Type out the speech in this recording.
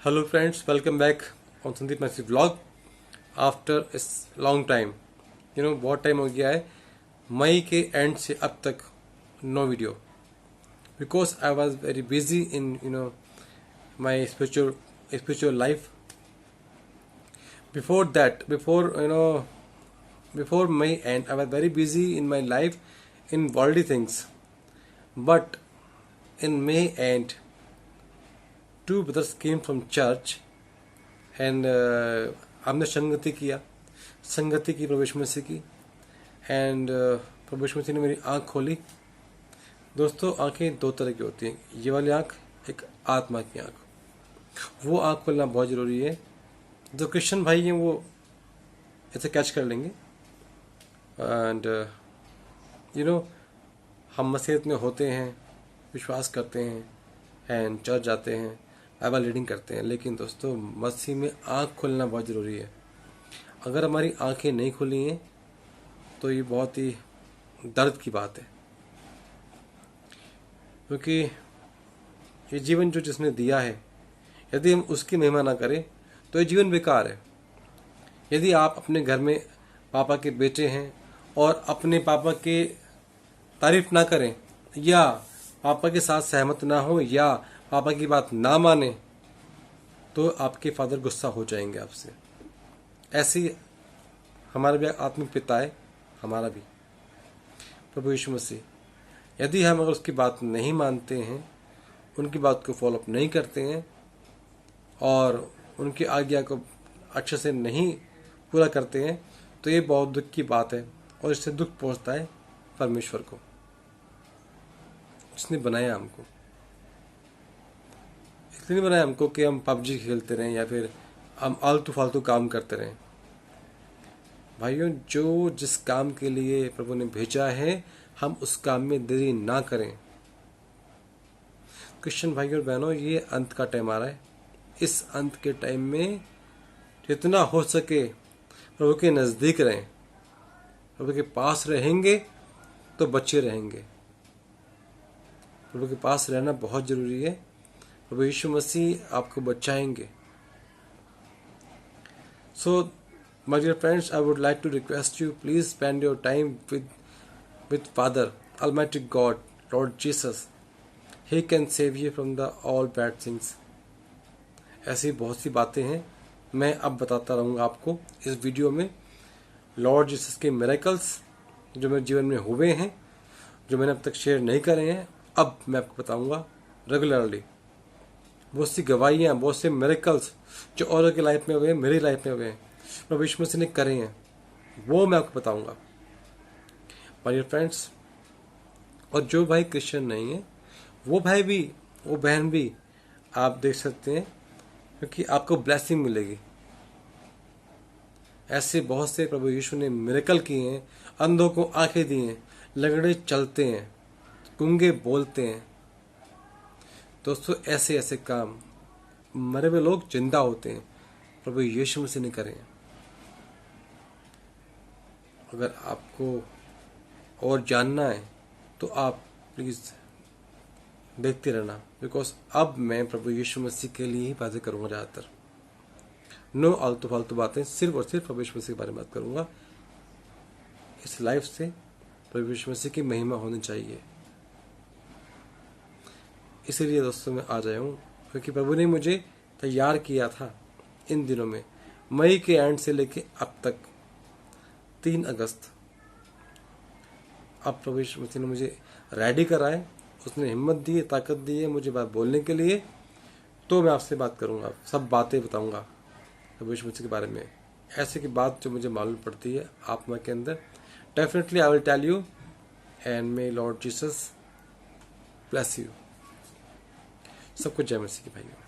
Hello friends, welcome back on Sandeep Massive Vlog after a long time. बहुत time हो गया है, मई के एंड से अब तक no video because I was very busy in my spiritual life. Before that, before May end, I was very busy in my life in worldly things. But in May end, two brothers came from church and हमने संगति की प्रभु यीशु मसीह की and प्रभु यीशु मसीह ने मेरी आँख खोली. दोस्तों, आंखें दो तरह की होती हैं. ये वाली आँख एक आत्मा की आँख, वो आँख खोलना बहुत ज़रूरी है. जो क्रिश्चियन भाई हैं वो इसे कैच कर लेंगे. एंड हम मसीहत में होते हैं, विश्वास करते हैं एंड चर्च जाते हैं, बाइबल रीडिंग करते हैं, लेकिन दोस्तों मसीह में आँख खोलना बहुत ज़रूरी है. अगर हमारी आंखें नहीं खुली हैं तो ये बहुत ही दर्द की बात है, क्योंकि ये जीवन जो जिसने दिया है, यदि हम उसकी महिमा ना करें तो ये जीवन बेकार है. यदि आप अपने घर में पापा के बेटे हैं और अपने पापा के तारीफ ना करें या पापा के साथ सहमत ना हो या पापा की बात ना माने तो आपके फादर गुस्सा हो जाएंगे आपसे. ऐसे ही हमारा भी आत्मिक पिता है, हमारा भी प्रभु यीशु मसीह. यदि हम अगर उसकी बात नहीं मानते हैं, उनकी बात को फॉलोअप नहीं करते हैं और उनकी आज्ञा को अच्छे से नहीं पूरा करते हैं तो ये बहुत दुख की बात है और इससे दुख पहुंचता है परमेश्वर को, उसने बनाया हमको. इसलिए नहीं बनाया हमको कि हम पबजी खेलते रहें या फिर हम आलतू फालतू काम करते रहें. भाइयों, जो जिस काम के लिए प्रभु ने भेजा है हम उस काम में देरी ना करें. क्रिश्चियन भाइयों और बहनों, ये अंत का टाइम आ रहा है. इस अंत के टाइम में जितना हो सके प्रभु के नज़दीक रहें. प्रभु के पास रहेंगे तो बच्चे रहेंगे. प्रभु के पास रहना बहुत ज़रूरी है. प्रभु यीशु मसीह आपको बचाएंगे. So, my dear friends, I would like to request you, please spend your time with Father, Almighty God, Lord Jesus. He can save you from the all bad things. ऐसी बहुत सी बातें हैं, मैं अब बताता रहूँगा आपको इस वीडियो में. लॉर्ड जीसस के मिरेकल्स जो मेरे जीवन में हुए हैं, जो मैंने अब तक शेयर नहीं करे हैं, अब मैं आपको बताऊँगा रेगुलरली. बहुत सी गवाहियाँ, बहुत से मिरेकल्स जो औरों की लाइफ में हुए, मेरी लाइफ में हुए हैं, प्रभु यीशु मसीह ने करे हैं, वो मैं आपको बताऊंगा माय डियर फ्रेंड्स. और जो भाई क्रिश्चियन नहीं है वो भाई भी, वो बहन भी आप देख सकते हैं, क्योंकि आपको ब्लेसिंग मिलेगी. ऐसे बहुत से प्रभु यीशु ने मिरेकल किए हैं. अंधों को आंखें दी हैं, लंगड़े चलते हैं, गूंगे बोलते हैं. दोस्तों, ऐसे ऐसे काम मरे हुए लोग जिंदा होते हैं, प्रभु यीशु मसीह ने करे हैं. अगर आपको और जानना है तो आप प्लीज़ देखते रहना, बिकॉज अब मैं प्रभु यीशु मसीह के लिए ही बातें करूँगा ज़्यादातर. नो आलतू फालतू बातें, सिर्फ और सिर्फ प्रभु यीशु मसीह के बारे में बात करूँगा. इस लाइफ से प्रभु यीशु मसीह की महिमा होनी चाहिए. इसीलिए दोस्तों मैं आ जाया हूँ, क्योंकि प्रभु ने मुझे तैयार किया था इन दिनों में. मई के एंड से लेके अब तक 3 अगस्त, अब प्रभु यीशु मसीह ने मुझे रेडी करा है. उसने हिम्मत दी है, ताकत दी है मुझे बात बोलने के लिए. तो मैं आपसे बात करूँगा, सब बातें बताऊँगा प्रभु यीशु मसीह के बारे में. ऐसे की बात जो मुझे मालूम पड़ती है आत्मा के अंदर, definitely I will tell you. And may Lord Jesus bless you. सबको जय मसीह की भाइयों.